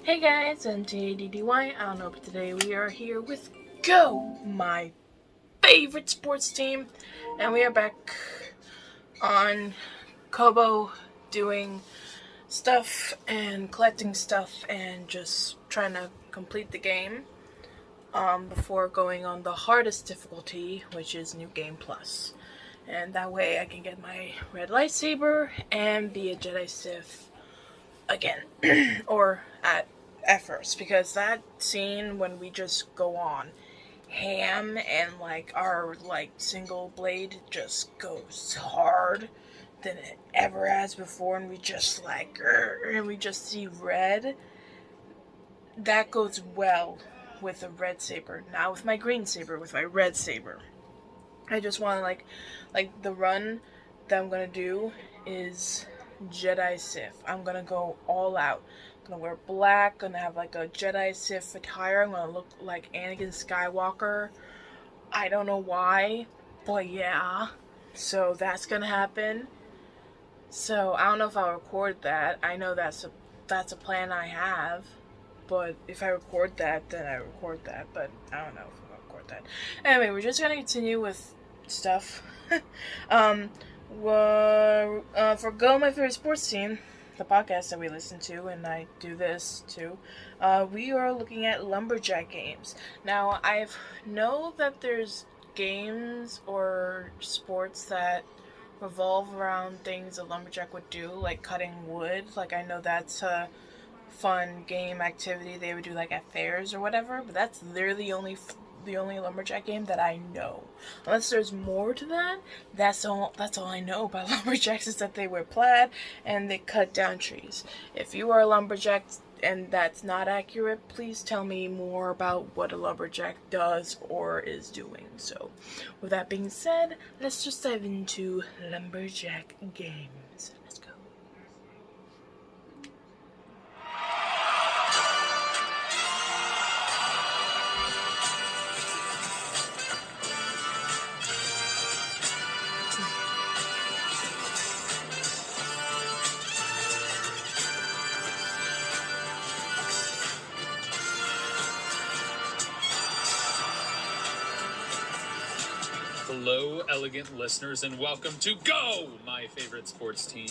Hey guys, M.A.D.D.Y. I don't know, but today we are here with Go, my favorite sports team, and we are back on Kobo doing stuff and collecting stuff and just trying to complete the game before going on the hardest difficulty, which is New Game Plus. And that way I can get my red lightsaber and be a Jedi Sith again, or at first, because that scene when we just go on ham and our single blade just goes hard than it ever has before, and we just and we just see red. That goes well with a red saber, not with my green saber, with my red saber. I just want to like the run that I'm gonna do is Jedi Sith. I'm gonna go all out. I'm gonna wear black, gonna have like a Jedi Sith attire. I'm gonna look like Anakin Skywalker. I don't know why, but yeah. So that's gonna happen. So I don't know if I'll record that. I know that's a plan I have. But if I record that, then I record that. But I don't know if I'm gonna record that. Anyway, we're just gonna continue with stuff. For Go, my favorite sports team, the podcast that we listen to, and I do this too, we are looking at lumberjack games. Now, I know that there's games or sports that revolve around things a lumberjack would do, like cutting wood. Like, I know that's a fun game activity they would do like at fairs or whatever, but that's literally the only lumberjack game that I know. Unless there's more to that, that's all I know about lumberjacks, is that they wear plaid and they cut down trees. If you are a lumberjack and that's not accurate, please tell me more about what a lumberjack does or is doing. So, with that being said, let's just dive into lumberjack games. Let's go. Hello, elegant listeners, and welcome to Go, my favorite sports team,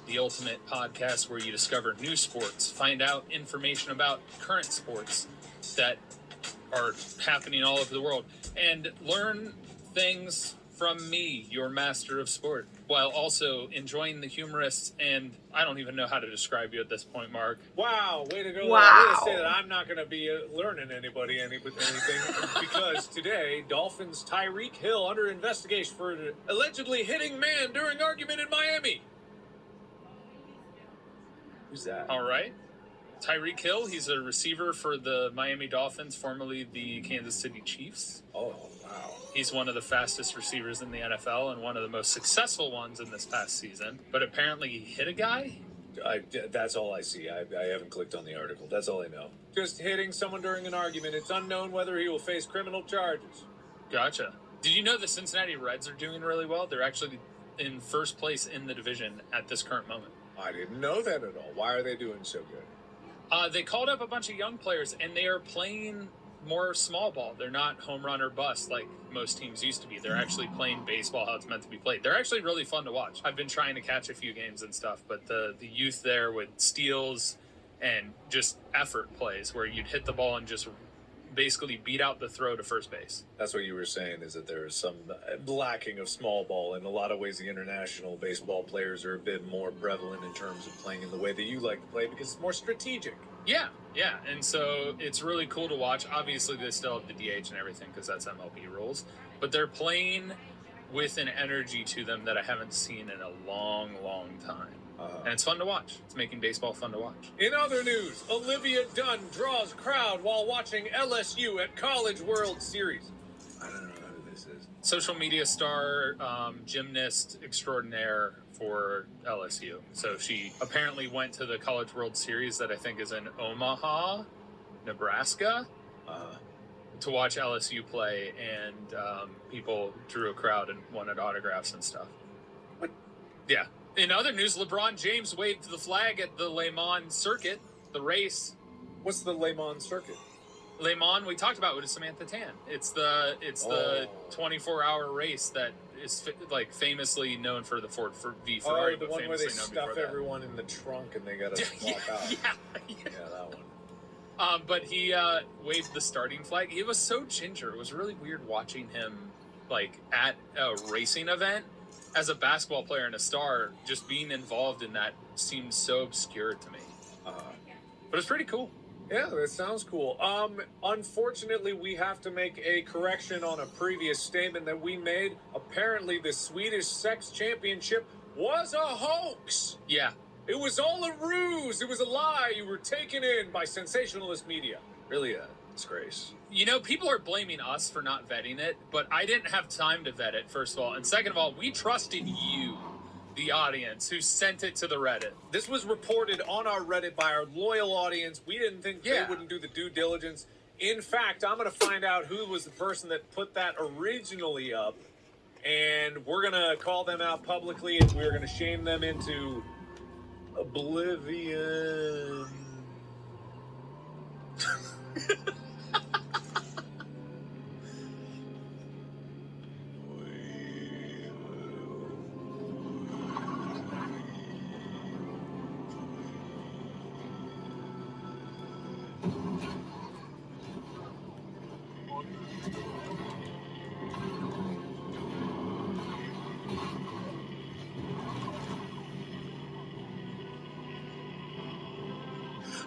the ultimate podcast where you discover new sports, find out information about current sports that are happening all over the world, and learn things from me, your master of sport, while also enjoying the humorous and I don't even know how to describe you at this point, Mark. Wow, way to go! Wow. Way to say that I'm not going to be learning anything because today Dolphins Tyreek Hill under investigation for allegedly hitting man during argument in Miami. Who's that? All right. Tyreek Hill, he's a receiver for the Miami Dolphins, formerly the Kansas City Chiefs. Oh, wow. He's one of the fastest receivers in the NFL and one of the most successful ones in this past season. But apparently he hit a guy? That's all I see. I haven't clicked on the article. That's all I know. Just hitting someone during an argument. It's unknown whether he will face criminal charges. Gotcha. Did you know the Cincinnati Reds are doing really well? They're actually in first place in the division at this current moment. I didn't know that at all. Why are they doing so good? They called up a bunch of young players, and they are playing more small ball. They're not home run or bust like most teams used to be. They're actually playing baseball how it's meant to be played. They're actually really fun to watch. I've been trying to catch a few games and stuff, but the youth there with steals and just effort plays where you'd hit the ball and just basically beat out the throw to first base. That's what you were saying, is that there is some lacking of small ball. In a lot of ways, the international baseball players are a bit more prevalent in terms of playing in the way that you like to play because it's more strategic. Yeah. And so it's really cool to watch. Obviously, they still have the DH and everything because that's MLB rules. But they're playing with an energy to them that I haven't seen in a long, long time. And it's fun to watch. It's making baseball fun to watch. In other news, Olivia Dunn draws crowd while watching LSU at College World Series. I don't know who this is. Social media star, gymnast extraordinaire for LSU. So she apparently went to the College World Series that I think is in Omaha, Nebraska, to watch LSU play, and people drew a crowd and wanted autographs and stuff. What? Yeah. In other news, LeBron James waved the flag at the Le Mans circuit, the race, What's the Le Mans circuit? Le Mans, we talked about with Samantha Tan. It's the 24-hour race that is famously known for the Ford v Ferrari. The one where they stuff everyone in the trunk and they gotta swap out. Yeah, that one. But he waved the starting flag. It was so ginger. It was really weird watching him at a racing event as a basketball player and a star. Just being involved in that seemed so obscure to me. But it's pretty cool. Yeah, that sounds cool. Unfortunately, we have to make a correction on a previous statement that we made. Apparently, the Swedish Sex Championship was a hoax. Yeah. It was all a ruse. It was a lie. You were taken in by sensationalist media. Really a disgrace. You know, people are blaming us for not vetting it, but I didn't have time to vet it, first of all. And second of all, we trusted you, the audience, who sent it to the Reddit. This was reported on our Reddit by our loyal audience. We didn't think they wouldn't do the due diligence. In fact, I'm going to find out who was the person that put that originally up, and we're going to call them out publicly, and we're going to shame them into oblivion.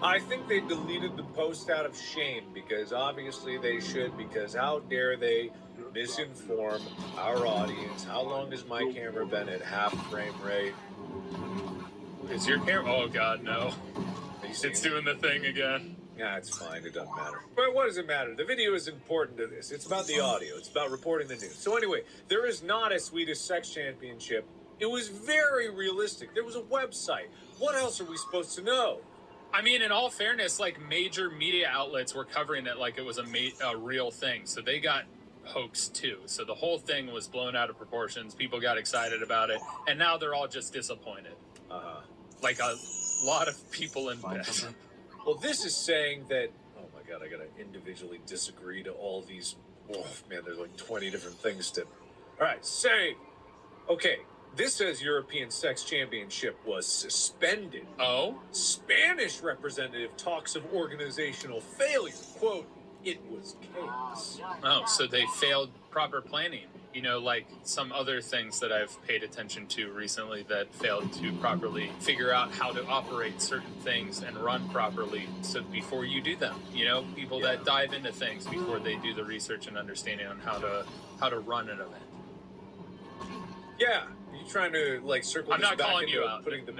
I think they deleted the post out of shame, because obviously they should, because how dare they misinform our audience. How long has my camera been at half frame rate? Is your camera? Oh, God, no. It's doing the thing again. Yeah, it's fine. It doesn't matter. But what does it matter? The video is important to this. It's about the audio. It's about reporting the news. So anyway, there is not a Swedish Sex Championship. It was very realistic. There was a website. What else are we supposed to know? I mean, in all fairness, major media outlets were covering it like it was a real thing. So they got hoax too. So the whole thing was blown out of proportions. People got excited about it. And now they're all just disappointed. Like a lot of people in bed. Well, this is saying that, oh my God, I got to individually disagree to all these. Oh man, there's 20 different things to. All right, save. Okay. This says European Sex Championship was suspended. Oh? Spanish representative talks of organizational failure. Quote, it was chaos. Oh, so they failed proper planning. You know, like some other things that I've paid attention to recently that failed to properly figure out how to operate certain things and run properly. So before you do them, you know, people that dive into things before they do the research and understanding on how to run an event. Yeah. You trying to circle I'm this not back calling into you out. putting the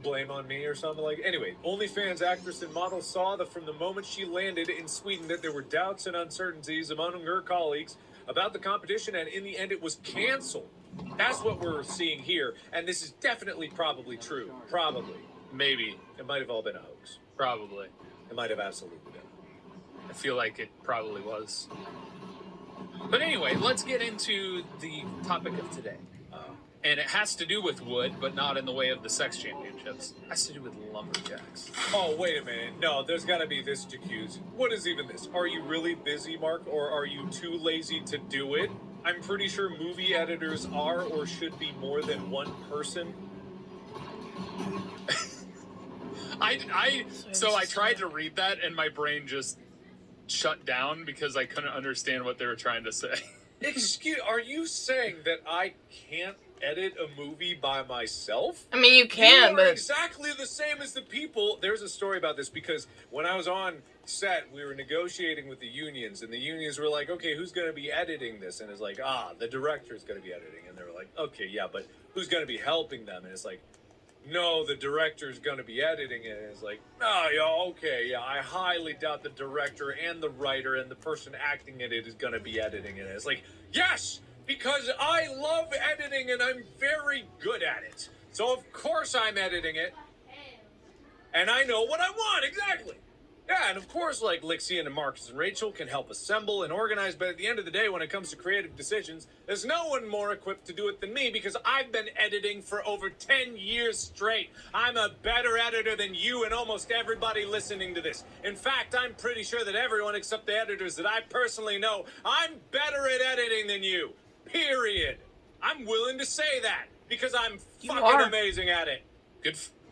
blame on me or something anyway, OnlyFans actress and model saw that from the moment she landed in Sweden that there were doubts and uncertainties among her colleagues about the competition, and in the end it was canceled. That's what we're seeing here, and this is definitely probably true. Probably. Maybe. It might have all been a hoax. Probably. It might have absolutely been. I feel like it probably was. But anyway, let's get into the topic of today. And it has to do with wood, but not in the way of the sex championships. It has to do with lumberjacks. Oh, wait a minute. No, there's got to be this jacuzzi. What is even this? Are you really busy, Mark, or are you too lazy to do it? I'm pretty sure movie editors are or should be more than one person. So I tried to read that, and my brain just shut down because I couldn't understand what they were trying to say. Are you saying that I can't edit a movie by myself? I mean, you can, but exactly the same as the people. There's a story about this because when I was on set, we were negotiating with the unions, and the unions were like, okay, who's going to be editing this? And it's like, the director's going to be editing. And they were like, okay, yeah, but who's going to be helping them? And it's like, no, the director's going to be editing it. And it's like, oh, yeah, okay, yeah, I highly doubt the director and the writer and the person acting in it is going to be editing it. And it's like, yes! Because I love editing and I'm very good at it. So of course I'm editing it. And I know what I want, exactly. Yeah, and of course, like Lixie and Marcus and Rachel can help assemble and organize, but at the end of the day, when it comes to creative decisions, there's no one more equipped to do it than me because I've been editing for over 10 years straight. I'm a better editor than you and almost everybody listening to this. In fact, I'm pretty sure that everyone except the editors that I personally know, I'm better at editing than you. Period. I'm willing to say that because I'm fucking amazing at it.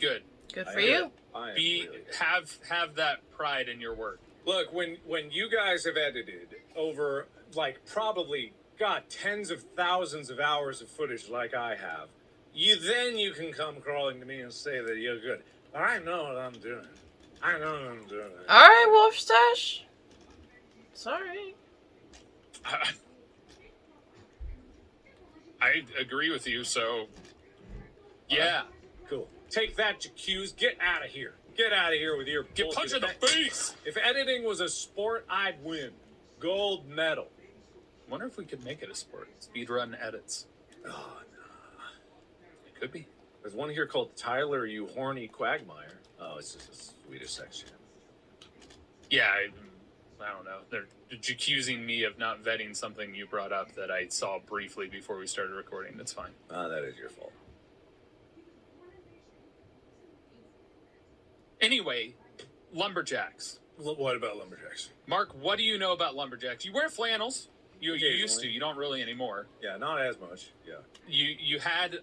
Good. Good for you. Have that pride in your work. Look, when you guys have edited over like probably tens of thousands of hours of footage like I have, you can come crawling to me and say that you're good. But I know what I'm doing. I know what I'm doing. All right, Wolf Stash. Sorry. I agree with you. So, yeah. Cool. Take that, Jacques. Get out of here. Get out of here with your Get punched in the face. If editing was a sport, I'd win. Gold medal. Wonder if we could make it a sport. Speedrun edits. Oh, no. It could be. There's one here called Tyler, You Horny Quagmire. Oh, it's just a Swedish section. Yeah, I don't know. They're accusing me of not vetting something you brought up that I saw briefly before we started recording. That's fine. That is your fault. Anyway, lumberjacks. What about lumberjacks? Mark, what do you know about lumberjacks? You wear flannels. You used to. You don't really anymore. Yeah, not as much. Yeah. You had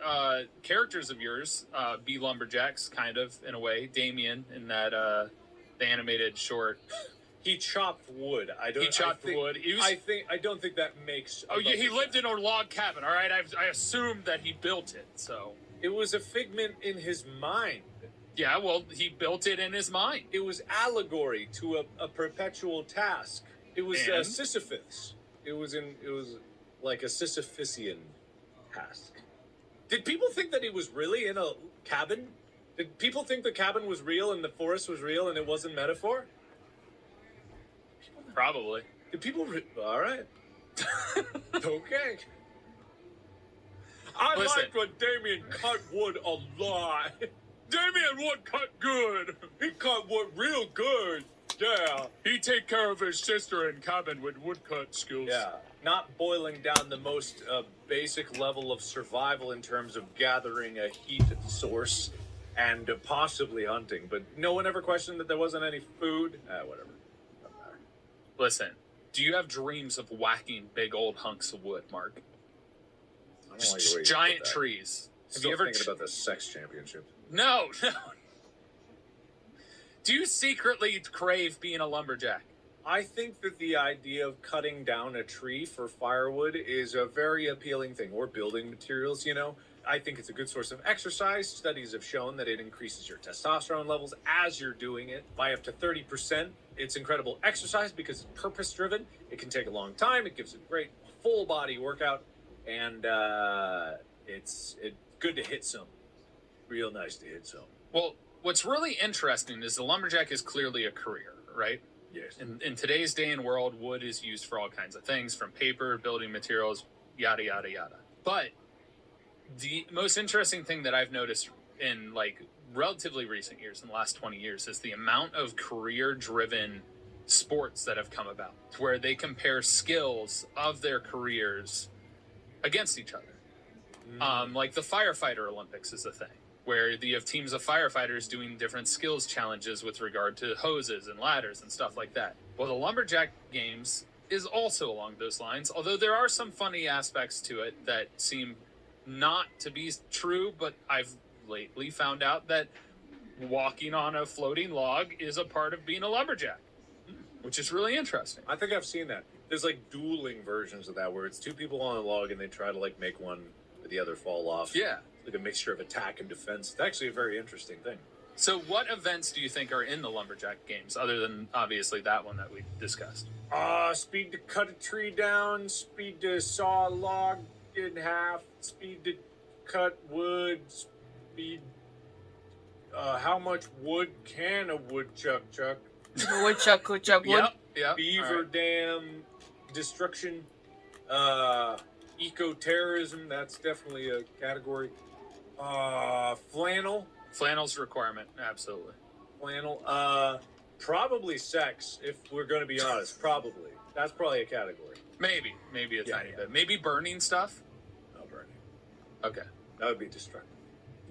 characters of yours be lumberjacks, kind of, in a way. Damien in that the animated short. He chopped wood. He chopped wood. I don't think that makes. Oh, he lived in a log cabin. All right, I assumed that he built it. So it was a figment in his mind. Yeah, well, he built it in his mind. It was allegory to a perpetual task. It was Sisyphus. It was like a Sisyphusian task. Did people think that he was really in a cabin? Did people think the cabin was real and the forest was real and it wasn't metaphor? Probably. Did people? All right. Okay. I like when Damien cut wood a lot. Damien would cut good. He cut wood real good. Yeah. He take care of his sister in cabin with woodcut skills. Yeah. Not boiling down the most basic level of survival in terms of gathering a heat source and possibly hunting. But no one ever questioned that there wasn't any food. Whatever. Doesn't matter. Listen, do you have dreams of whacking big old hunks of wood, Mark? Just giant trees. Have you ever thinking about the sex championship? No. Do you secretly crave being a lumberjack? I think that the idea of cutting down a tree for firewood is a very appealing thing, or building materials, you know. I think it's a good source of exercise. Studies have shown that it increases your testosterone levels as you're doing it by up to 30%. It's incredible exercise because it's purpose-driven. It can take a long time. It gives a great full-body workout, and it's good to hit some. Real nice to hit some. Well, what's really interesting is the lumberjack is clearly a career, right? Yes. In today's day and world, wood is used for all kinds of things, from paper, building materials, yada, yada, yada. But the most interesting thing that I've noticed in like relatively recent years, in the last 20 years, is the amount of career-driven sports that have come about, where they compare skills of their careers against each other. Like the firefighter Olympics is a thing, where you have teams of firefighters doing different skills challenges with regard to hoses and ladders and stuff like that. Well, the lumberjack games is also along those lines, although there are some funny aspects to it that seem not to be true, but I've lately found out that walking on a floating log is a part of being a lumberjack, which is really interesting. I think I've seen that. There's like dueling versions of that where it's two people on a log and they try to like make one or the other fall off. Yeah. Like a mixture of attack and defense. It's actually a very interesting thing. So what events do you think are in the lumberjack games, other than obviously that one that we discussed? Speed to cut a tree down, speed to saw a log in half, speed to cut wood, speed... how much wood can a woodchuck chuck? Woodchuck, wood. Yep. Beaver dam destruction, eco-terrorism, that's definitely a category. Flannel. Flannel's requirement, absolutely. Flannel. Probably sex, if we're going to be honest. Probably. That's probably a category. Maybe a tiny bit. Maybe burning stuff. No burning. Okay. That would be destructive.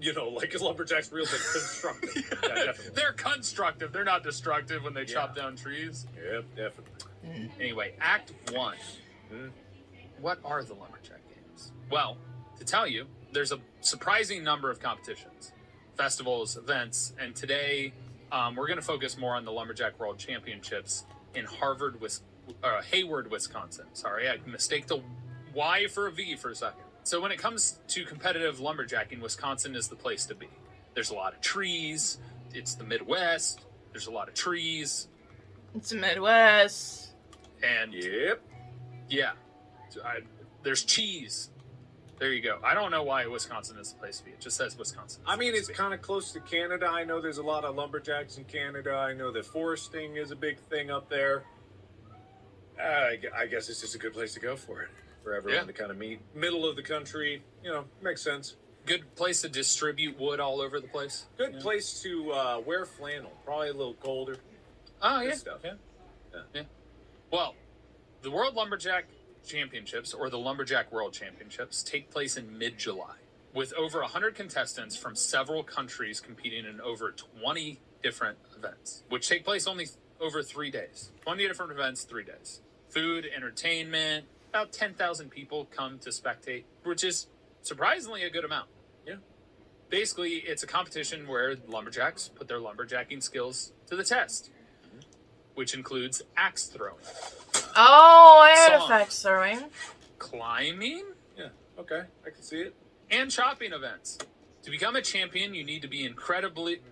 You know, like a lumberjack's real big constructive. Yeah, definitely. They're constructive. They're not destructive when they chop down trees. Yep, definitely. Anyway, Act 1. What are the lumberjack games? Well, to tell you, there's a surprising number of competitions, festivals, events, and today we're going to focus more on the Lumberjack World Championships in Hayward, Wisconsin. Sorry, I mistaked the Y for a V for a second. So when it comes to competitive lumberjacking, Wisconsin is the place to be. There's a lot of trees. It's the Midwest. There's a lot of trees. It's the Midwest. And yeah, there's cheese. There you go. I don't know why Wisconsin is the place to be. It just says Wisconsin. I mean, it's kind of close to Canada. I know there's a lot of lumberjacks in Canada. I know that foresting is a big thing up there. I guess it's just a good place to go for it. For everyone to kind of meet. Middle of the country, makes sense. Good place to distribute wood all over the place. Good place to wear flannel. Probably a little colder. Oh, Good yeah. stuff. Yeah. Well, the World Lumberjack Championships, or the Lumberjack World Championships, take place in mid-July, with over 100 contestants from several countries competing in over 20 different events, which take place only over 3 days. 20 different events, 3 days. Food, entertainment, about 10,000 people come to spectate, which is surprisingly a good amount. Yeah. Basically, it's a competition where lumberjacks put their lumberjacking skills to the test, which includes axe throwing. Oh, I heard of axe throwing. Climbing? Yeah, okay. I can see it. And chopping events. To become a champion, you need to be incredibly...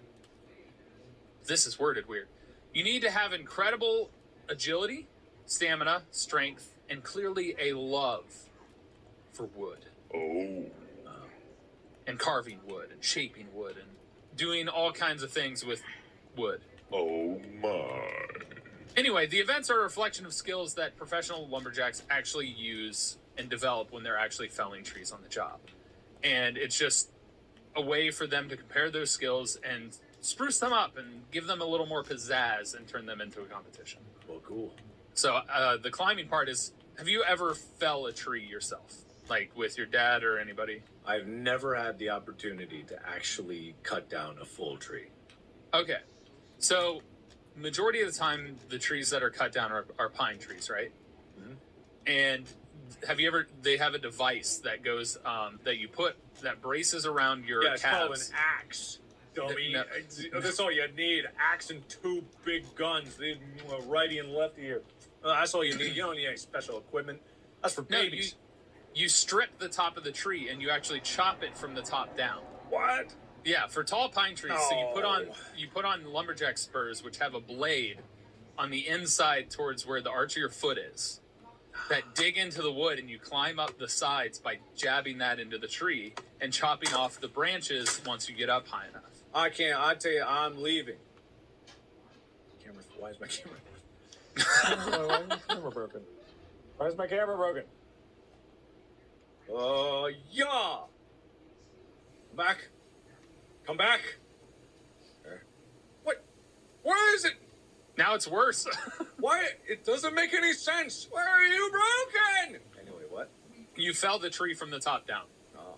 This is worded weird. You need to have incredible agility, stamina, strength, and clearly a love for wood. And carving wood, and shaping wood, and doing all kinds of things with wood. Oh my. Anyway, the events are a reflection of skills that professional lumberjacks actually use and develop when they're actually felling trees on the job. And it's just a way for them to compare those skills and spruce them up and give them a little more pizzazz and turn them into a competition. Well, cool. So the climbing part is, have you ever fell a tree yourself? Like with your dad or anybody? I've never had the opportunity to actually cut down a full tree. Okay. So majority of the time, the trees that are cut down are pine trees, right? Mm-hmm. And they have a device that goes, that you put, that braces around your calves. Yeah, it's called an axe. Dummy. No. That's all you need. Axe and 2 big guns. Righty and lefty here. That's all you need. You don't need any special equipment. That's for babies. You strip the top of the tree and you actually chop it from the top down. What? Yeah, for tall pine trees. So you put on lumberjack spurs, which have a blade on the inside towards where the arch of your foot is, that dig into the wood, and you climb up the sides by jabbing that into the tree and chopping off the branches once you get up high enough. I can't. I tell you, I'm leaving. Why is my camera? Why is my camera broken? Why is my camera broken? Yeah. Come back. Come back. What? Where is it? Now it's worse. Why? It doesn't make any sense. Where are you broken? Anyway, what? You fell the tree from the top down. Oh.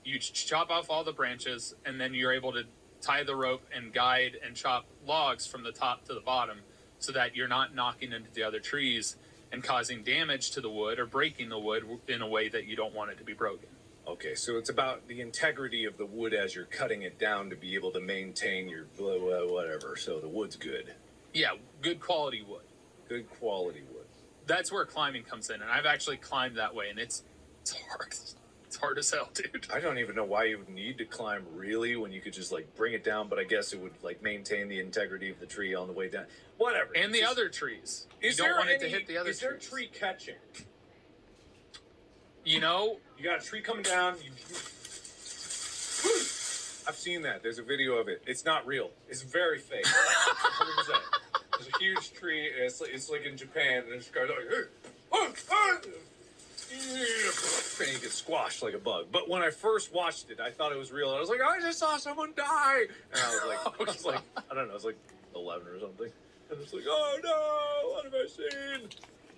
You chop off all the branches, and then you're able to tie the rope and guide and chop logs from the top to the bottom so that you're not knocking into the other trees and causing damage to the wood or breaking the wood in a way that you don't want it to be broken. Okay, so it's about the integrity of the wood as you're cutting it down to be able to maintain your whatever, so the wood's good. Yeah, good quality wood. Good quality wood. That's where climbing comes in, and I've actually climbed that way, and it's hard. It's hard as hell, dude. I don't even know why you would need to climb really when you could just bring it down, but I guess it would maintain the integrity of the tree on the way down. Whatever. And the other trees. You don't want it to hit the other trees. Is there tree catching? You know, you got a tree coming down. I've seen that. There's a video of it. It's not real. It's very fake. 100%. There's a huge tree. And it's like in Japan, and this guy's like, and you get squashed like a bug. But when I first watched it, I thought it was real. I was like, I just saw someone die. And I was like, I don't know, I was like 11 or something. And it's like, oh no, what have I seen?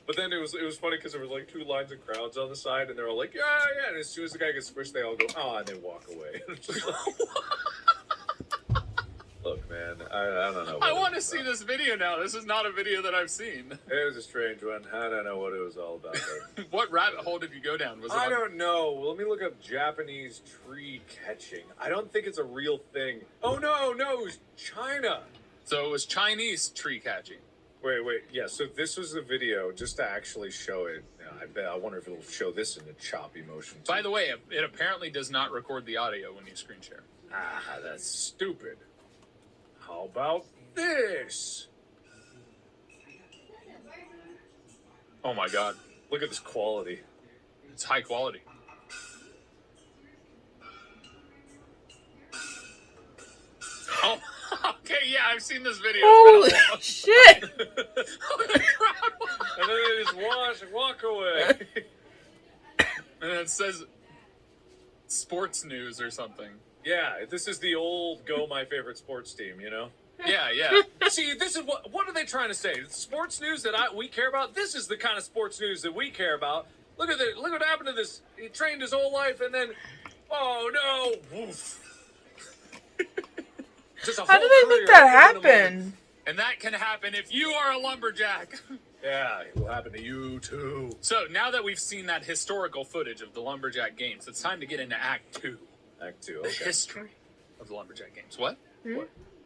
But then it was funny because there was like 2 lines of crowds on the side, and they're all like, yeah, yeah. And as soon as the guy gets squished, they all go, oh, and they walk away. Look, man, I don't know. I want to see this video now. This is not a video that I've seen. It was a strange one. I don't know what it was all about. What rabbit hole did you go down? Was it I don't know. Well, let me look up Japanese tree catching. I don't think it's a real thing. Oh, no, it was China. So it was Chinese tree catching. Wait. Yeah, so this was the video just to actually show it. I wonder if it'll show this in a choppy motion. By the way, it apparently does not record the audio when you screen share. Ah, that's stupid. How about this? Oh my god. Look at this quality. It's high quality. Oh, okay, yeah, I've seen this video. Holy shit! And then they just walk away. And it says sports news or something. Yeah, this is the old Go My Favorite Sports Team, you know? Yeah. See, this is what are they trying to say? Sports news that we care about? This is the kind of sports news that we care about. Look what happened to this. He trained his whole life and then, oh no, woof. How do they make that happen? And that can happen if you are a lumberjack. Yeah, it will happen to you too. So now that we've seen that historical footage of the lumberjack games, it's time to get into Act 2. Act 2, The okay. history of the lumberjack games. What?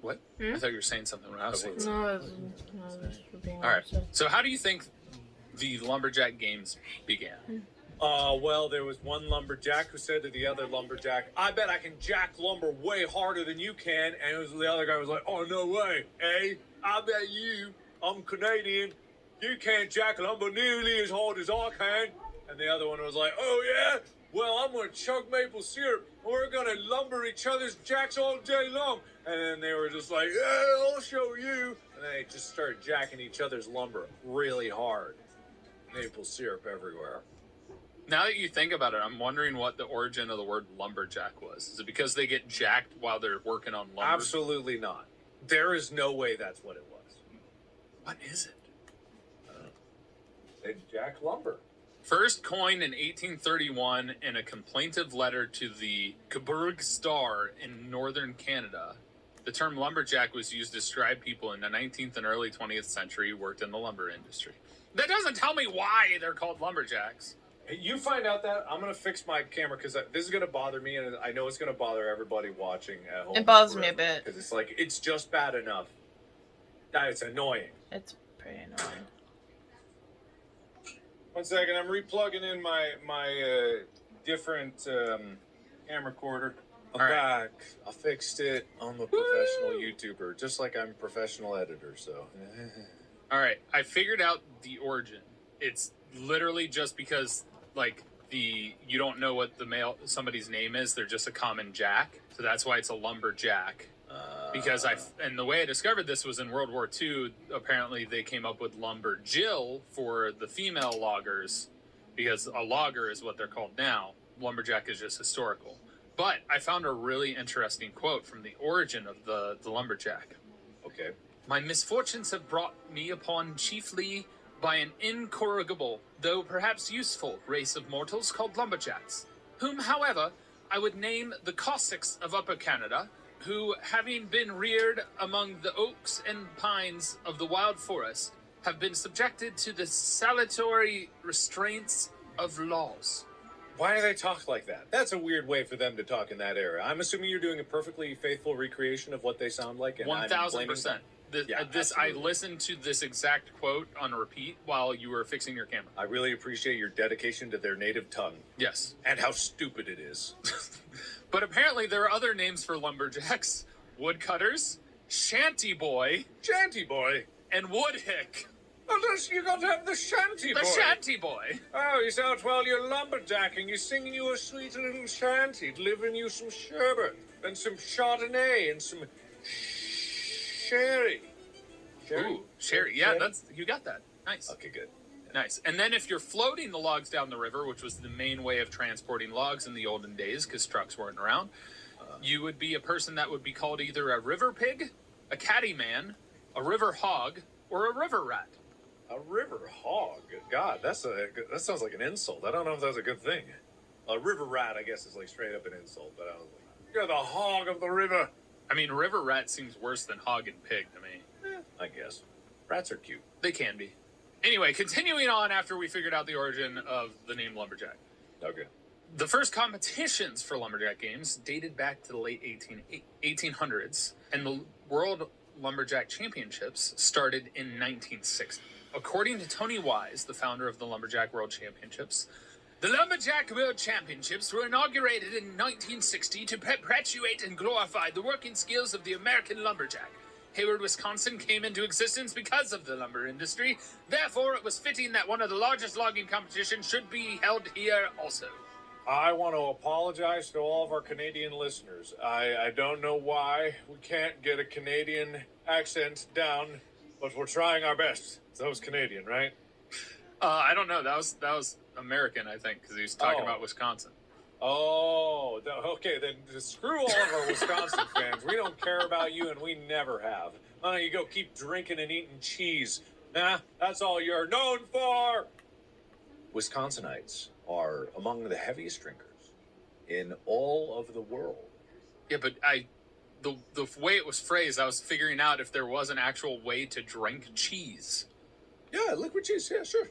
What? I thought you were saying something when I was saying something. No, All right. So how do you think the lumberjack games began? Well, there was one lumberjack who said to the other lumberjack, I bet I can jack lumber way harder than you can. And the other guy was like, oh, no way, eh? I bet I'm Canadian, you can't jack lumber nearly as hard as I can. And the other one was like, oh, yeah? Well, I'm going to chug maple syrup, and we're going to lumber each other's jacks all day long. And then they were just like, yeah, I'll show you. And they just started jacking each other's lumber really hard. Maple syrup everywhere. Now that you think about it, I'm wondering what the origin of the word lumberjack was. Is it because they get jacked while they're working on lumber? Absolutely not. There is no way that's what it was. What is it? They jack lumber. First coined in 1831 in a complaintive letter to the Cobourg Star in northern Canada, the term lumberjack was used to describe people in the 19th and early 20th century who worked in the lumber industry. That doesn't tell me why they're called lumberjacks. You find out that. I'm going to fix my camera because this is going to bother me, and I know it's going to bother everybody watching at home. It bothers me a bit. Because it's like, it's just bad enough. It's annoying. It's pretty annoying. 1 second, I'm replugging in my different camera recorder. I'm back. I fixed it. I'm a professional YouTuber, just like I'm a professional editor, so. All right, I figured out the origin. It's literally just because, like, you don't know what somebody's name is. They're just a common jack, so that's why it's a lumberjack. Because and the way I discovered this was in World War II. Apparently, they came up with lumberjill for the female loggers, because a logger is what they're called now. Lumberjack is just historical. But I found a really interesting quote from the origin of the lumberjack. Okay. My misfortunes have brought me upon chiefly by an incorrigible, though perhaps useful, race of mortals called lumberjacks, whom, however, I would name the Cossacks of Upper Canada, who, having been reared among the oaks and pines of the wild forest, have been subjected to the salutary restraints of laws. Why do they talk like that? That's a weird way for them to talk in that era. I'm assuming you're doing a perfectly faithful recreation of what they sound like. 1,000%. I listened to this exact quote on repeat while you were fixing your camera. I really appreciate your dedication to their native tongue. Yes. And how stupid it is. But apparently there are other names for lumberjacks. Woodcutters, shanty boy, and woodhick. Well, you got to have the shanty boy. The shanty boy. Oh, you out while you're lumberjacking, you're singing you a sweet little shanty, delivering you some sherbet, and some Chardonnay, and some sherry. Ooh, sherry. Yeah, you got that. Nice. Okay, good. Nice. And then if you're floating the logs down the river, which was the main way of transporting logs in the olden days because trucks weren't around, you would be a person that would be called either a river pig, a caddy man, a river hog, or a river rat. A river hog. God, that sounds like an insult. I don't know if that's a good thing. A river rat, I guess, is like straight up an insult, but I was like, you're the hog of the river. I mean, river rat seems worse than hog and pig to me. I guess. Rats are cute. They can be. Anyway, continuing on after we figured out the origin of the name lumberjack. Okay. The first competitions for lumberjack games dated back to the late 1800s, and the World Lumberjack Championships started in 1960. According to Tony Wise, the founder of the Lumberjack World Championships, the Lumberjack World Championships were inaugurated in 1960 to perpetuate and glorify the working skills of the American lumberjack. Hayward, Wisconsin came into existence because of the lumber industry. Therefore, it was fitting that one of the largest logging competitions should be held here also. I want to apologize to all of our Canadian listeners. I don't know why we can't get a Canadian accent down, but we're trying our best. That was Canadian, right? I don't know. That was American, I think, because he was talking about Wisconsin. Oh, okay. Then screw all of our Wisconsin fans. We don't care about you, and we never have. Why don't you go keep drinking and eating cheese? Nah, that's all you're known for. Wisconsinites are among the heaviest drinkers in all of the world. Yeah, but the way it was phrased, I was figuring out if there was an actual way to drink cheese. Yeah, liquid cheese. Yeah, sure.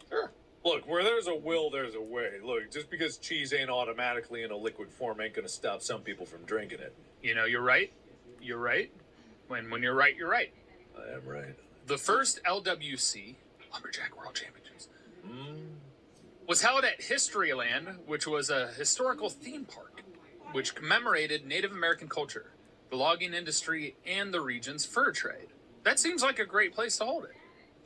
Sure. Look, where there's a will, there's a way. Look, just because cheese ain't automatically in a liquid form ain't going to stop some people from drinking it. You know, you're right. You're right. When you're right, you're right. I am right. The first LWC, Lumberjack World Championships, was held at Historyland, which was a historical theme park, which commemorated Native American culture, the logging industry, and the region's fur trade. That seems like a great place to hold it.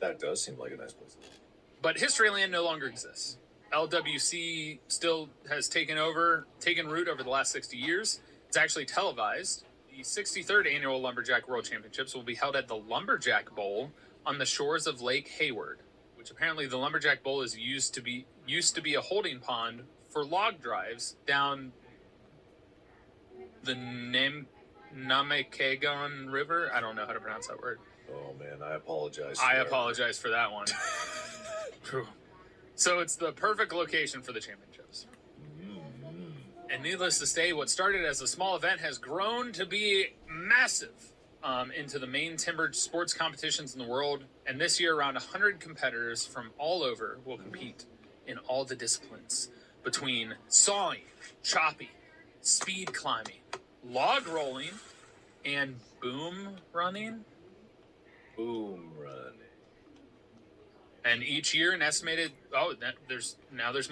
That does seem like a nice place to live. But Historyland no longer exists. LWC still has taken root over the last 60 years. It's actually televised. The 63rd Annual Lumberjack World Championships will be held at the Lumberjack Bowl on the shores of Lake Hayward, which apparently the Lumberjack Bowl used to be a holding pond for log drives down the Namekagon River. I don't know how to pronounce that word. Oh, man, I apologize. I apologize for that one. So it's the perfect location for the championships. And needless to say, what started as a small event has grown to be massive into the main timbered sports competitions in the world. And this year, around 100 competitors from all over will compete in all the disciplines between sawing, chopping, speed climbing, log rolling, and boom running. Boom running. And each year, an estimated there's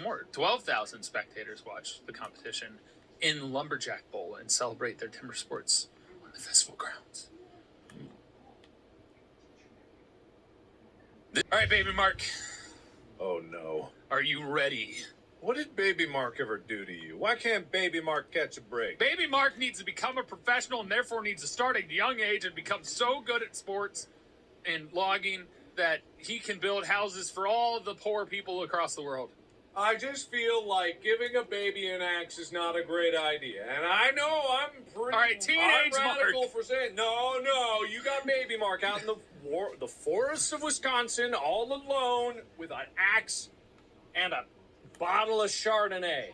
more. 12,000 spectators watch the competition in Lumberjack Bowl and celebrate their timber sports on the festival grounds. All right, Baby Mark. Oh no. Are you ready? What did Baby Mark ever do to you? Why can't Baby Mark catch a break? Baby Mark needs to become a professional and therefore needs to start at a young age and become so good at sports and logging that he can build houses for all of the poor people across the world. I just feel like giving a baby an axe is not a great idea. And I know I'm pretty All right, teenage I'm radical Mark. for saying, no, you got Baby Mark out in the forests of Wisconsin all alone with an axe and a bottle of Chardonnay.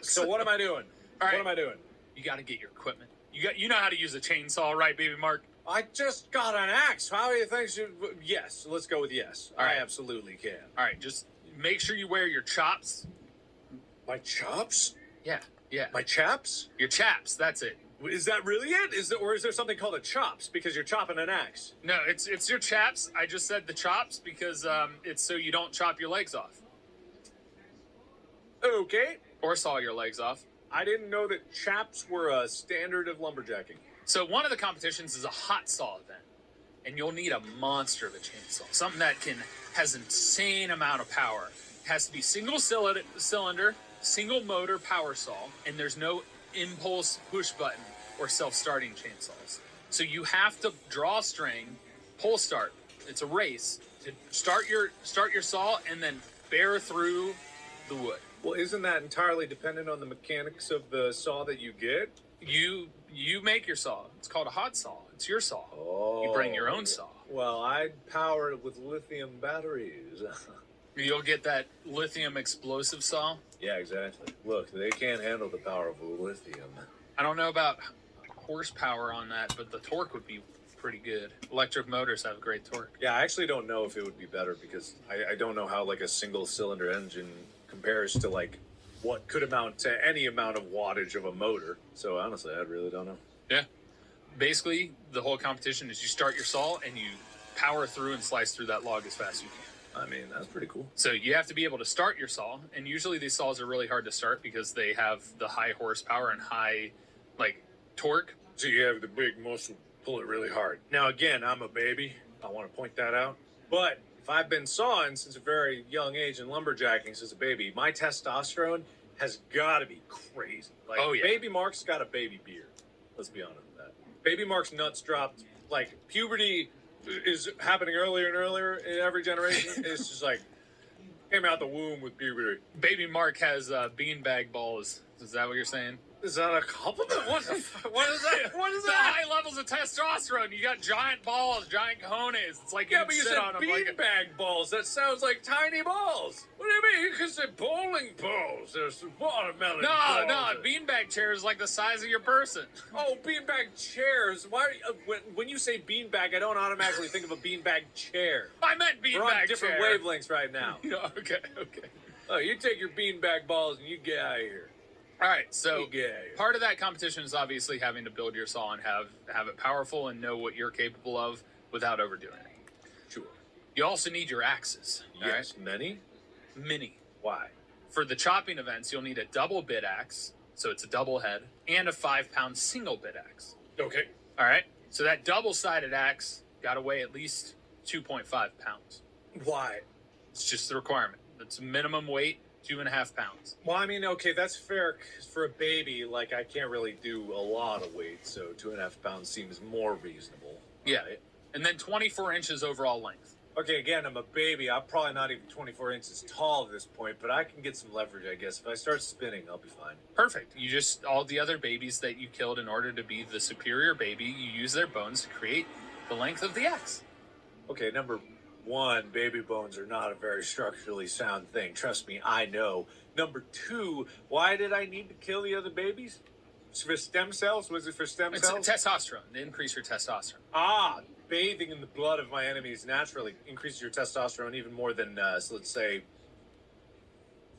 So what am I doing? All right. What am I doing? You got to get your equipment. You know how to use a chainsaw, right, Baby Mark? I just got an axe. How do you think? Yes, let's go with yes. All right. I absolutely can. All right, just make sure you wear your chops. My chops? Yeah. My chaps? Your chaps, that's it. Is that really it? Or is there something called a chops because you're chopping an axe? No, it's your chaps. I just said the chops because it's so you don't chop your legs off. Okay. Or saw your legs off. I didn't know that chaps were a standard of lumberjacking. So one of the competitions is a hot saw event. And you'll need a monster of a chainsaw. Something that has an insane amount of power. It has to be single cylinder, single motor power saw, and there's no impulse push button or self-starting chainsaws. So you have to draw string, pull start. It's a race to start your saw and then bear through the wood. Well, isn't that entirely dependent on the mechanics of the saw that you get? You make your saw. It's called a hot saw. It's your saw. Oh. You bring your own saw. Well, I'd power it with lithium batteries. You'll get that lithium explosive saw. Yeah, exactly. Look, they can't handle the power of lithium. I don't know about horsepower on that, but the torque would be pretty good. Electric motors have great torque. Yeah, I actually don't know if it would be better because I don't know how like a single cylinder engine compares to like what could amount to any amount of wattage of a motor. So honestly, I really don't know. Yeah. Basically, the whole competition is you start your saw and you power through and slice through that log as fast as you can. I mean, that's pretty cool. So you have to be able to start your saw, and usually these saws are really hard to start because they have the high horsepower and high, like, torque. So you have the big muscle pull it really hard. Now again, I'm a baby. I want to point that out. But if I've been sawing since a very young age and lumberjacking since a baby, my testosterone has got to be crazy. Like, Oh, yeah. Baby Mark's got a baby beard. Let's be honest with that. Baby Mark's nuts dropped. Like, puberty is happening earlier and earlier in every generation. It's just like, came out the womb with puberty. Baby Mark has beanbag balls. Is that what you're saying? Is that a compliment? What is that? What is The that? high levels of testosterone. You got giant balls, giant cojones. It's like you Yeah, can but you sit said on them like a... beanbag balls. That sounds like tiny balls. What do you mean? You could say bowling balls. There's watermelon balls. No, beanbag chair is like the size of your person. Oh, beanbag chairs. Why? When you say beanbag, I don't automatically think of a beanbag chair. I meant We're on beanbag different chair. wavelengths right now. Yeah, okay. Oh, you take your beanbag balls and you get out of here. All right, so You get out of here. part of that competition is obviously having to build your saw and have it powerful and know what you're capable of without overdoing it. Sure. You also need your axes. all Yes, many. right? Mini. Why? For the chopping events, you'll need a double bit axe, so it's a double head, and a 5-pound single bit axe. Okay. All right, so that double-sided axe got to weigh at least 2.5 pounds. Why? It's just the requirement. It's minimum weight, 2.5 pounds. Well, I mean, okay, that's fair 'cause for a baby. Like, I can't really do a lot of weight, so 2.5 pounds seems more reasonable. Yeah, right? and then 24 inches overall length. Okay, again, I'm a baby. I'm probably not even 24 inches tall at this point, but I can get some leverage, I guess. If I start spinning, I'll be fine. Perfect. You just, all the other babies that you killed in order to be the superior baby, you use their bones to create the length of the axe. Okay, number one, baby bones are not a very structurally sound thing. Trust me, I know. Number two, why did I need to kill the other babies? For stem cells? Was it for stem It's cells? testosterone, to increase your testosterone. Ah, bathing in the blood of my enemies naturally increases your testosterone even more than, so let's say,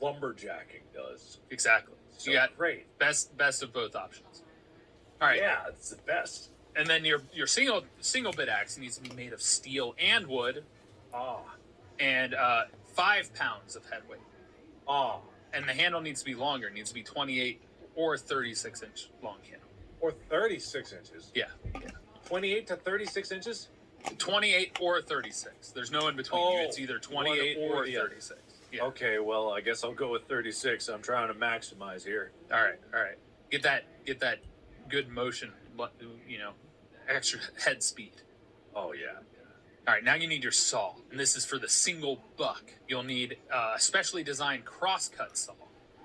lumberjacking does. Exactly. So You got great. best of both options. All right. Yeah, it's the best. And then your single bit axe needs to be made of steel and wood, Ah, and 5 pounds of head weight. ah. And the handle needs to be longer. It needs to be 28 or 36 inch long handle. Or 36 inches. Yeah. 28 to 36 inches? 28 or 36. There's no in between. Oh, It's either 28 one or or the other. 36. Yeah. Okay, well, I guess I'll go with 36. I'm trying to maximize here. All right. Get that good motion, extra head speed. Oh, yeah. All right, now you need your saw, and this is for the single buck. You'll need a specially designed crosscut saw,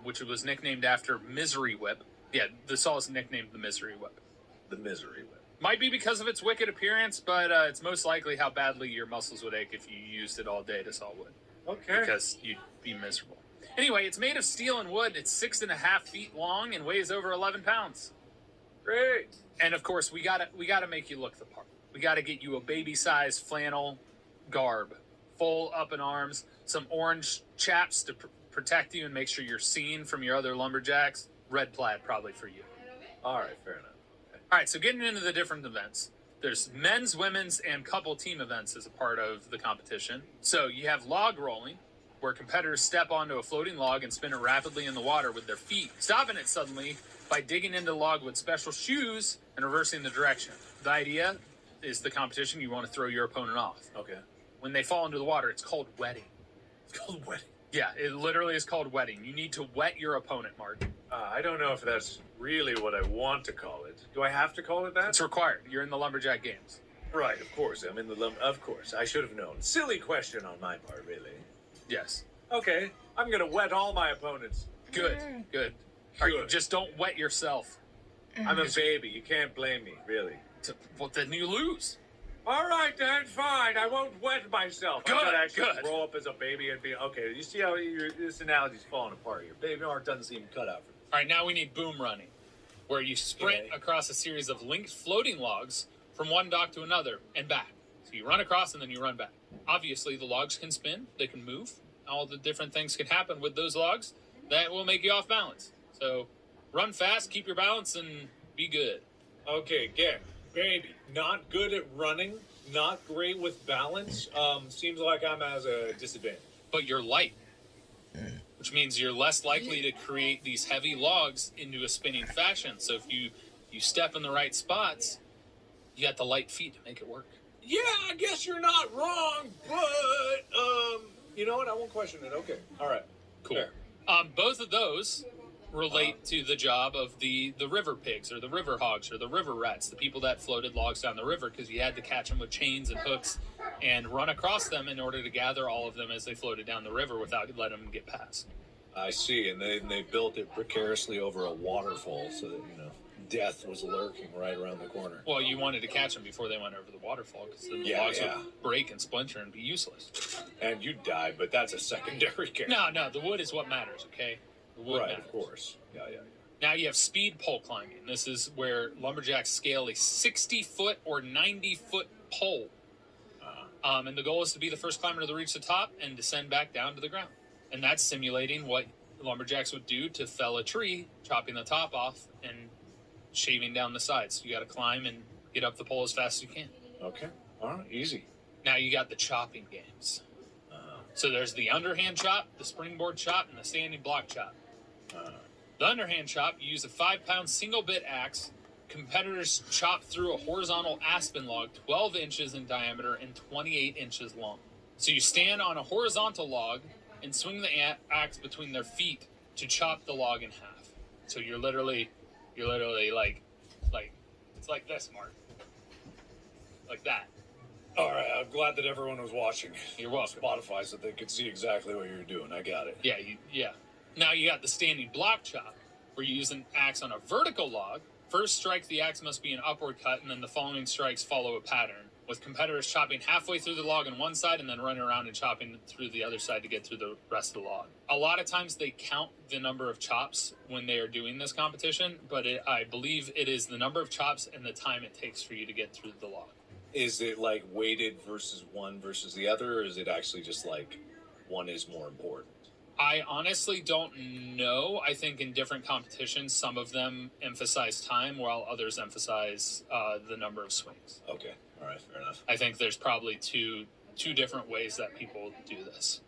which was nicknamed after Misery Whip. Yeah, the saw is nicknamed the Misery Whip. The misery whip. Might be because of its wicked appearance, but it's most likely how badly your muscles would ache if you used it all day to saw wood, Okay. because you'd be miserable. Anyway, it's made of steel and wood. It's 6.5 feet long and weighs over 11 pounds. Great. And of course, we gotta make you look the part. We gotta get you a baby-sized flannel garb, full up in arms, some orange chaps to protect you and make sure you're seen from your other lumberjacks. Red plaid probably for you. All right, fair enough. All right, so getting into the different events. There's men's, women's, and couple team events as a part of the competition. So you have log rolling, where competitors step onto a floating log and spin it rapidly in the water with their feet, stopping it suddenly by digging into the log with special shoes and reversing the direction. The idea is the competition, you want to throw your opponent off. Okay. When they fall into the water, it's called wetting. It's called wetting. Yeah, it literally is called wetting. You need to wet your opponent, Mark. I don't know if that's really what I want to call it. Do I have to call it that? It's required. You're in the lumberjack games. Right, of course. I'm in the Of course. I should have known. Silly question on my part, really. Yes. Okay. I'm going to wet all my opponents. Good. All right, Good. just don't wet yourself. I'm a baby. You can't blame me, really. Well, then you lose. All right, then, fine. I won't wet myself. Good, I'm gonna actually good. grow up as a baby and be okay. You see how this analogy's falling apart here. Baby Mark doesn't seem cut out for this. All right, now we need boom running, where you sprint Okay. across a series of linked floating logs from one dock to another and back. So you run across and then you run back. Obviously, the logs can spin, they can move. All the different things can happen with those logs that will make you off balance. So run fast, keep your balance, and be good. Okay, again, baby, not good at running, not great with balance. Seems like I'm at a disadvantage. But you're light, which means you're less likely to create these heavy logs into a spinning fashion. So if you step in the right spots, you got the light feet to make it work. Yeah, I guess you're not wrong, but you know what? I won't question it. Okay, all right, Cool. Fair. Both of those relate to the job of the river pigs or the river hogs or the river rats, the people that floated logs down the river, because you had to catch them with chains and hooks and run across them in order to gather all of them as they floated down the river without letting them get past. I see, and they built it precariously over a waterfall so that death was lurking right around the corner. Well, you wanted to catch them before they went over the waterfall, because the Yeah, logs yeah. would break and splinter and be useless. And you'd die, but that's a secondary care. No, the wood is what matters, okay? The wood Right, matters. of course. Yeah. Now you have speed pole climbing. This is where lumberjacks scale a 60-foot or 90-foot pole. And the goal is to be the first climber to reach the top and descend back down to the ground. And that's simulating what lumberjacks would do to fell a tree, chopping the top off and shaving down the sides. You got to climb and get up the pole as fast as you can. Okay, all right, easy. Now you got the chopping games. So there's the underhand chop, the springboard chop, and the standing block chop. The underhand chop, you use a 5-pound single bit axe. Competitors chop through a horizontal aspen log 12 inches in diameter and 28 inches long. So you stand on a horizontal log and swing the axe between their feet to chop the log in half. So you're literally like it's like this, Mark. Like that. All right, I'm glad that everyone was watching. You're welcome. Spotify, so they could see exactly what you're doing. I got it. Yeah. Now you got the standing block chop, where you use an axe on a vertical log. First strike, the axe must be an upward cut, and then the following strikes follow a pattern, with competitors chopping halfway through the log on one side and then running around and chopping through the other side to get through the rest of the log. A lot of times they count the number of chops when they are doing this competition, but I believe it is the number of chops and the time it takes for you to get through the log. Is it like weighted versus one versus the other, or is it actually just like one is more important? I honestly don't know. I think in different competitions, some of them emphasize time while others emphasize the number of swings. Okay, all right, fair enough. I think there's probably two different ways that people do this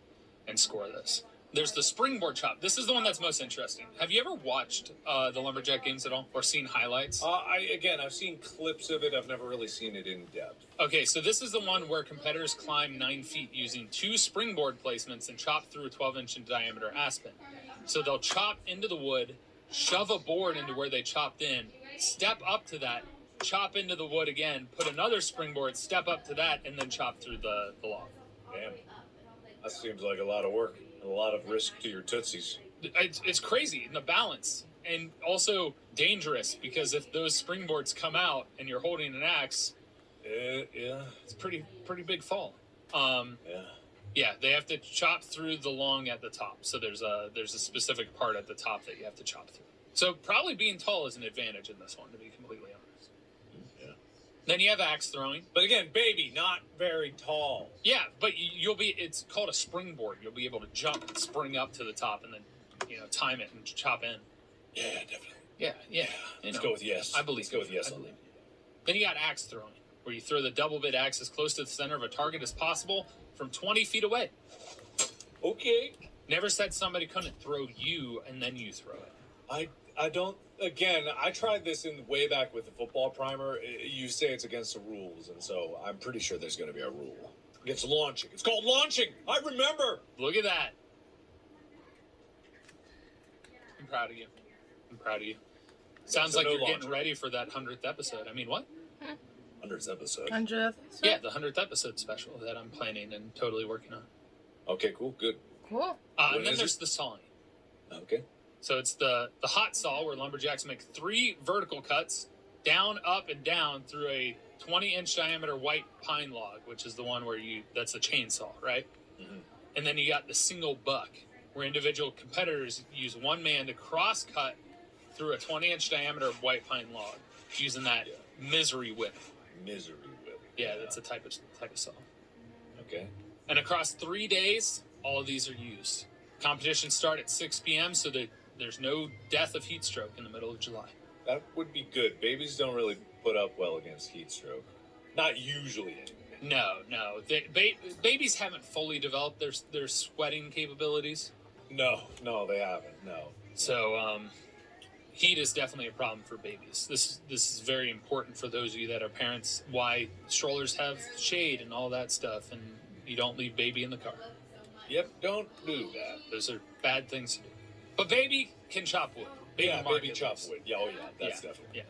and score this. There's the springboard chop. This is the one that's most interesting. Have you ever watched the Lumberjack games at all or seen highlights? I've seen clips of it. I've never really seen it in depth. Okay, so this is the one where competitors climb 9 feet using 2 springboard placements and chop through a 12-inch in diameter aspen. So they'll chop into the wood, shove a board into where they chopped in, step up to that, chop into the wood again, put another springboard, step up to that, and then chop through the log. Damn, that seems like a lot of work, a lot of risk to your tootsies. It's crazy in the balance, and also dangerous, because if those springboards come out and you're holding an axe, Yeah. it's pretty big fall. Yeah. Yeah, they have to chop through the long at the top. So there's a specific part at the top that you have to chop through. So probably being tall is an advantage in this one, to be completely honest. Yeah. Then you have axe throwing. But again, baby, not very tall. Yeah, but it's called a springboard. You'll be able to jump and spring up to the top and then, time it and chop in. Yeah, definitely. Yeah. Let's go with yes. I believe. Let's go with yes I on believe. that. Then you got axe throwing, where you throw the double bit axe as close to the center of a target as possible from 20 feet away. Okay. Never said somebody couldn't throw you and then you throw it. I don't. Again, I tried this in way back with the football primer. You say it's against the rules, and so I'm pretty sure there's going to be a rule against launching. It's called launching. I remember. Look at that. I'm proud of you. Sounds So like no you're launching. getting ready for that 100th episode. I mean, what? 100th episode. 100th? Yeah, the 100th episode special that I'm planning and totally working on. Okay, cool, good. Cool. And When then is there's it? the sawing. Okay. So it's the hot saw, where lumberjacks make 3 vertical cuts down, up, and down through a 20-inch diameter white pine log, which is the one where that's a chainsaw, right? Mm-hmm. And then you got the single buck, where individual competitors use one man to cross-cut through a 20-inch diameter white pine log using that misery whip. Misery whip. Yeah, that's a type of saw. Okay. And across 3 days, all of these are used. Competitions start at 6 p.m. so that there's no death of heat stroke in the middle of July. That would be good. Babies don't really put up well against heat stroke. Not usually, anyway. No. Babies haven't fully developed their sweating capabilities. No, they haven't. No. So, heat is definitely a problem for babies. This is very important for those of you that are parents. Why strollers have shade and all that stuff, and you don't leave baby in the car. Yep, don't do that. Those are bad things to do. But baby can chop wood. Baby chop wood. Yeah, that's definitely. Yeah.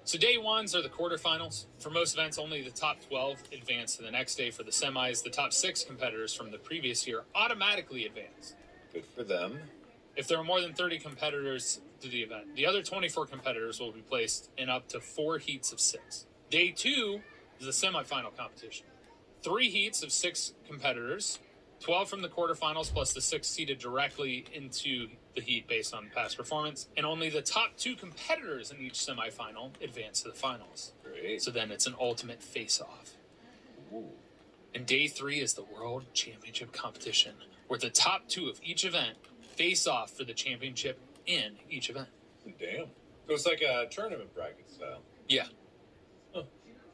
So day ones are the quarterfinals. For most events, only the top 12 advance to the next day. For the semis, the top 6 competitors from the previous year automatically advance. Good for them. If there are more than 30 competitors to the event, the other 24 competitors will be placed in up to 4 heats of 6. Day 2 is the semifinal competition. 3 heats of 6 competitors, 12 from the quarterfinals plus the 6 seeded directly into the heat based on past performance, and only the top 2 competitors in each semifinal advance to the finals. Great. So then it's an ultimate face-off. Ooh. And day 3 is the World Championship competition, where the top 2 of each event face off for the championship in each event. Damn. So it's like a tournament bracket style. Yeah. Huh.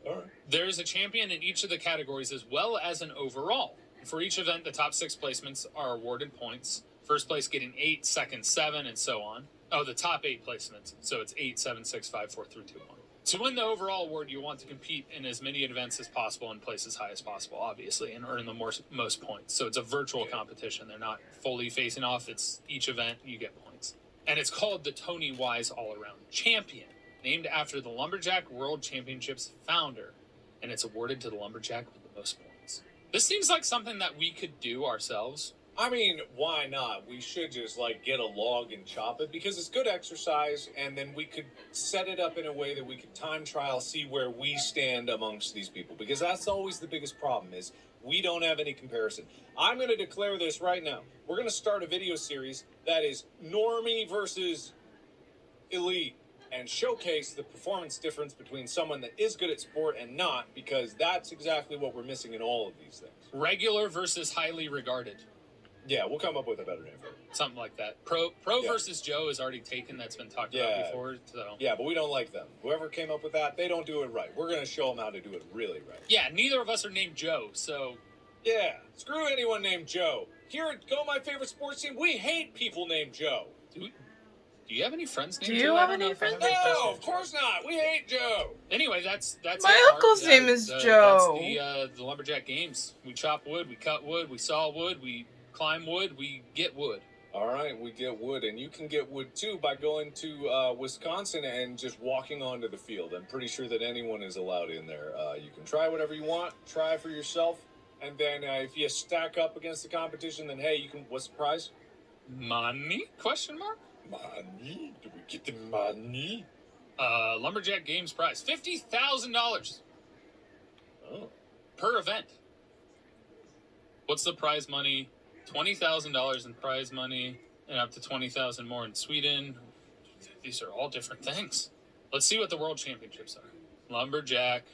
All right. There is a champion in each of the categories as well as an overall. For each event, the top 6 placements are awarded points. First place getting 8, second 7, and so on. Oh, the top 8 placements. So it's 8, 7, 6, 5, 4, 3, 2, 1. To win the overall award, you want to compete in as many events as possible and place as high as possible, obviously, and earn the most points. So it's a virtual competition. They're not fully facing off. It's each event, you get points. And it's called the Tony Wise All-Around Champion, named after the Lumberjack World Championships founder. And it's awarded to the Lumberjack with the most points. This seems like something that we could do ourselves. I mean, why not? We should just, get a log and chop it, because it's good exercise, and then we could set it up in a way that we could time trial, see where we stand amongst these people, because that's always the biggest problem, is we don't have any comparison. I'm going to declare this right now. We're going to start a video series that is normie versus elite, and showcase the performance difference between someone that is good at sport and not, because that's exactly what we're missing in all of these things. Regular versus highly regarded. Yeah, we'll come up with a better name for it. Something like that. Pro versus Joe is already taken. That's been talked about before. So. Yeah, but we don't like them. Whoever came up with that, they don't do it right. We're going to show them how to do it really right. Yeah, neither of us are named Joe, so... Yeah, screw anyone named Joe. Here at Go My Favorite Sports Team, we hate people named Joe. Do you have any friends named Joe? Do you have any friends named Joe? No, of course not. We hate Joe. Anyway, that's my uncle's name is Joe. That's the Lumberjack Games. We chop wood, we cut wood, we saw wood, we climb wood, we get wood. All right, we get wood, and you can get wood too by going to Wisconsin and just walking onto the field. I'm pretty sure that anyone is allowed in there. You can try whatever you want, try for yourself, and then if you stack up against the competition, then hey, you can. What's the prize? Money? Question mark? Money? Do we get the money? Lumberjack Games prize $50,000. Oh. Per event. What's the prize money? $20,000 in prize money, and up to $20,000 more in Sweden. These are all different things. Let's see what the World Championships are. Lumberjack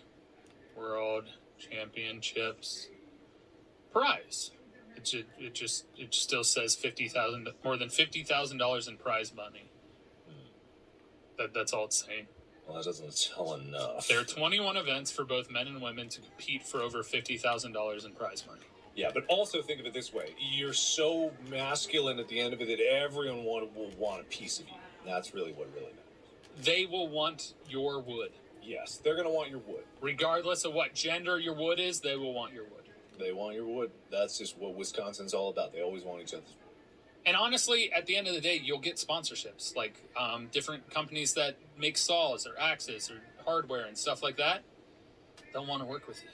World Championships prize. It still says $50,000, more than $50,000 in prize money. That's all it's saying. Well, that doesn't tell enough. There are 21 events for both men and women to compete for over $50,000 in prize money. Yeah, but also think of it this way. You're so masculine at the end of it that everyone will want a piece of you. That's really what really matters. They will want your wood. Yes, they're going to want your wood. Regardless of what gender your wood is, they will want your wood. They want your wood. That's just what Wisconsin's all about. They always want each other's wood. And honestly, at the end of the day, you'll get sponsorships. Like different companies that make saws or axes or hardware and stuff like that. They'll want to work with you.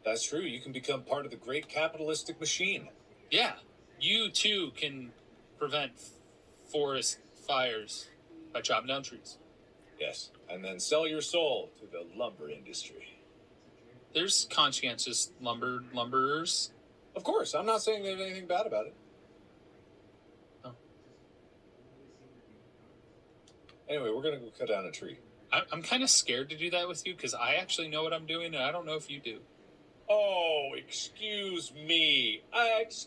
That's true. You can become part of the great capitalistic machine. Yeah. You, too, can prevent forest fires by chopping down trees. Yes. And then sell your soul to the lumber industry. There's conscientious lumberers. Of course, I'm not saying there's anything bad about it. Oh. Anyway, we're gonna go cut down a tree. I'm kind of scared to do that with you because I actually know what I'm doing, and I don't know if you do. Oh, excuse me.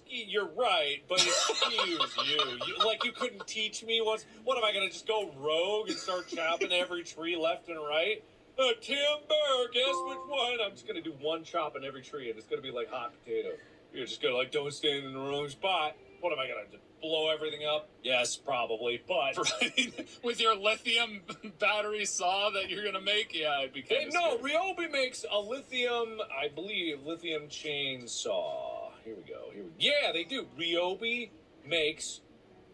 You're right, but excuse you. Like you couldn't teach me once. What am I gonna just go rogue and start chopping every tree left and right? Timber, guess which one? I'm just gonna do one chop in every tree, and it's gonna be like hot potato. You're just gonna don't stand in the wrong spot. What am I gonna just blow everything up? Yes, probably, but Right? With your lithium battery saw that you're gonna make, yeah, I'd be kind of no, Ryobi makes a lithium, I believe, lithium chainsaw. Here we go. Yeah, they do. Ryobi makes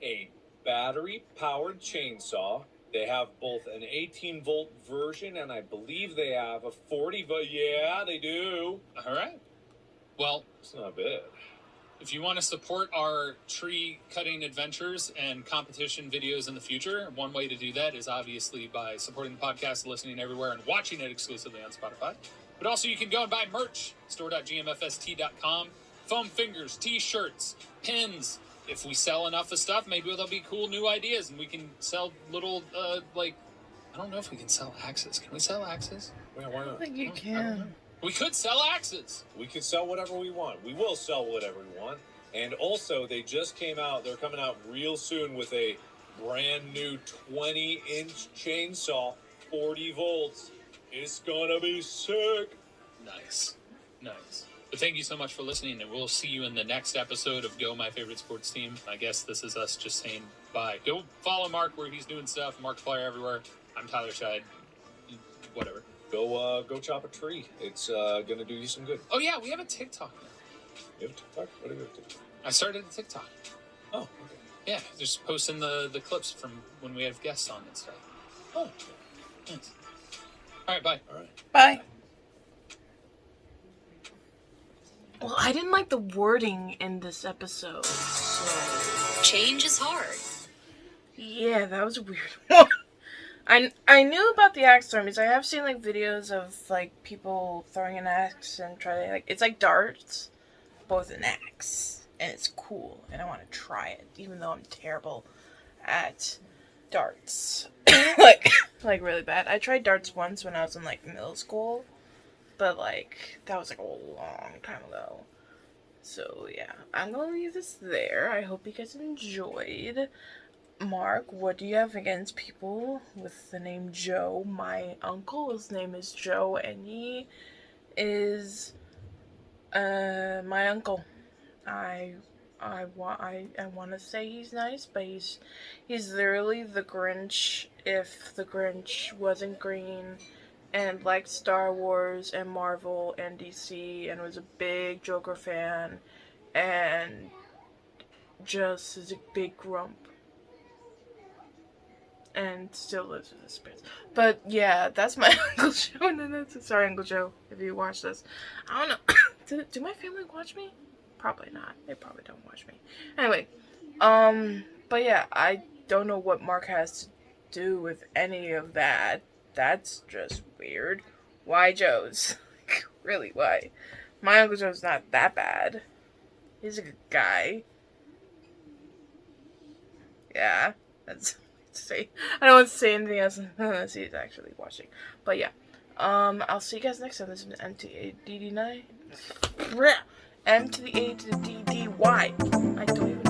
a battery-powered chainsaw. They have both an 18-volt version, and I believe they have a 40-volt. Yeah, they do. All right. Well, it's not bad. If you want to support our tree cutting adventures and competition videos in the future, one way to do that is obviously by supporting the podcast, listening everywhere, and watching it exclusively on Spotify. But also you can go and buy merch, store.gmfst.com, foam fingers, t-shirts, pins. If we sell enough of stuff, maybe there'll be cool new ideas and we can sell little, I don't know if we can sell axes. Can we sell axes? Yeah, why not? I think you can. We could sell axes. We could sell whatever we want. We will sell whatever we want. And also, they just came out. They're coming out real soon with a brand new 20-inch chainsaw, 40 volts. It's gonna be sick. Nice. But thank you so much for listening, and we'll see you in the next episode of Go My Favorite Sports Team. I guess this is us just saying bye. Go follow Mark where he's doing stuff. Mark Flyer everywhere. I'm Tyler Scheid. Whatever. Go chop a tree. It's gonna do you some good. Oh yeah, we have a TikTok now. You have a TikTok? What do you have TikTok? I started a TikTok. Oh, okay. Yeah, just posting the clips from when we have guests on and stuff. Oh, nice. All right, bye. All right. Bye. Well, I didn't like the wording in this episode, so... Change is hard. Yeah, that was a weird one. I knew about the axe throwing because I have seen videos of people throwing an axe and try to it's like darts, but with an axe, and it's cool, and I want to try it, even though I'm terrible at darts, like really bad. I tried darts once when I was in middle school, but that was a long time ago. So yeah, I'm gonna leave this there. I hope you guys enjoyed. Mark, what do you have against people with the name Joe? My uncle, his name is Joe, and he is my uncle. I want to say he's nice, but he's literally the Grinch if the Grinch wasn't green and liked Star Wars and Marvel and DC and was a big Joker fan and just is a big grump. And still lives with his parents. But yeah, that's my Uncle Joe. And sorry, Uncle Joe, if you watch this. I don't know. Do my family watch me? Probably not. They probably don't watch me. Anyway, but yeah, I don't know what Mark has to do with any of that. That's just weird. Why Joe's? Really, why? My Uncle Joe's not that bad. He's a good guy. Yeah, that's... say. I don't want to say anything else unless he's actually watching. But yeah. I'll see you guys next time. This has been M to the A to the D-D-Y. I don't even